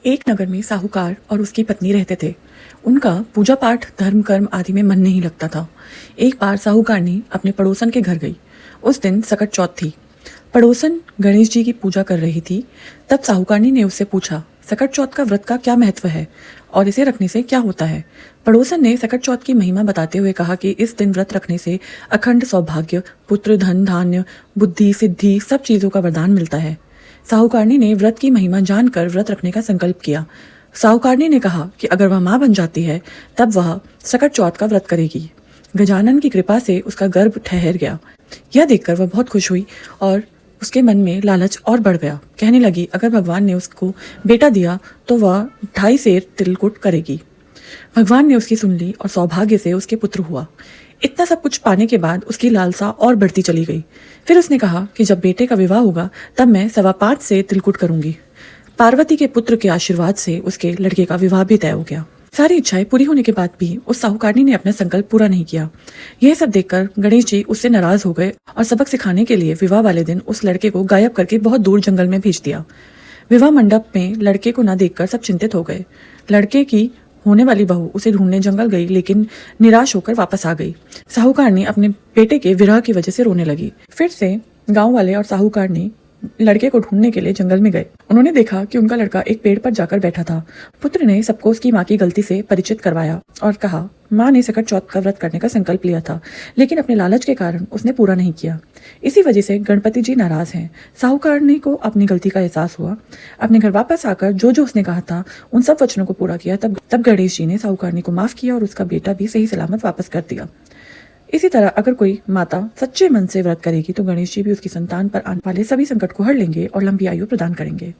एक नगर में साहूकार और उसकी पत्नी रहते थे। उनका पूजा पाठ, धर्म, कर्म आदि में मन नहीं लगता था। एक बार साहूकारनी अपने पड़ोसन के घर गई। उस दिन सकट चौथ थी। पड़ोसन गणेश जी की पूजा कर रही थी। तब साहूकारनी ने उससे पूछा, सकट चौथ का व्रत का क्या महत्व है और इसे रखने से क्या होता है। पड़ोसन ने सकट चौथ की महिमा बताते हुए कहा कि इस दिन व्रत रखने से अखंड सौभाग्य, पुत्र, धन, धान्य, बुद्धि, सिद्धि सब चीजों का वरदान मिलता है। साहूकारनी ने व्रत की महिमा जानकर व्रत रखने का संकल्प किया। साहूकारनी ने कहा कि अगर वह मां बन जाती है तब वह सकट चौथ का व्रत करेगी। गजानन की कृपा से उसका गर्भ ठहर गया। यह देखकर वह बहुत खुश हुई और उसके मन में लालच और बढ़ गया। कहने लगी, अगर भगवान ने उसको बेटा दिया तो वह 2.5 सेर तिलकुट करेगी। भगवान ने उसकी सुन ली और सौभाग्य से उसके पुत्र हुआ। इतना सब कुछ पाने के बाद उसकी लालसा और बढ़ती चली गई। फिर उसने कहा कि जब बेटे का विवाह होगा तब मैं 5.25 सेर तिलकुट करूंगी। पार्वती के पुत्र के आशीर्वाद से उसके लड़के का विवाह भी तय हो गया। सारी इच्छाएं पूरी होने के बाद भी उस साहूकारनी ने अपना संकल्प पूरा नहीं किया। यह सब देखकर गणेश जी उससे नाराज हो गए और सबक सिखाने के लिए विवाह वाले दिन उस लड़के को गायब करके बहुत दूर जंगल में भेज दिया। विवाह मंडप में लड़के को न देखकर सब चिंतित हो गए। लड़के की होने वाली बहू उसे ढूंढने जंगल गई, लेकिन निराश होकर वापस आ गई। साहूकारनी अपने बेटे के विरह की वजह से रोने लगी। फिर से गांव वाले और साहूकारनी लड़के को ढूंढने के लिए जंगल में गए। उन्होंने देखा कि उनका लड़का एक पेड़ पर जाकर बैठा था। पुत्र ने सबको उसकी माँ की गलती से परिचित करवाया और कहा, माँ ने सकट चौथ का व्रत करने का संकल्प लिया था, लेकिन अपने लालच के कारण उसने पूरा नहीं किया। इसी वजह से गणपति जी नाराज हैं। साहूकारनी को अपनी गलती का एहसास हुआ। अपने घर वापस आकर जो जो उसने कहा था उन सब वचनों को पूरा किया। तब गणेश जी ने साहूकारनी को माफ किया और उसका बेटा भी सही सलामत वापस कर दिया। इसी तरह अगर कोई माता सच्चे मन से व्रत करेगी तो गणेश जी भी उसकी संतान पर आने वाले सभी संकट को हर लेंगे और लंबी आयु प्रदान करेंगे।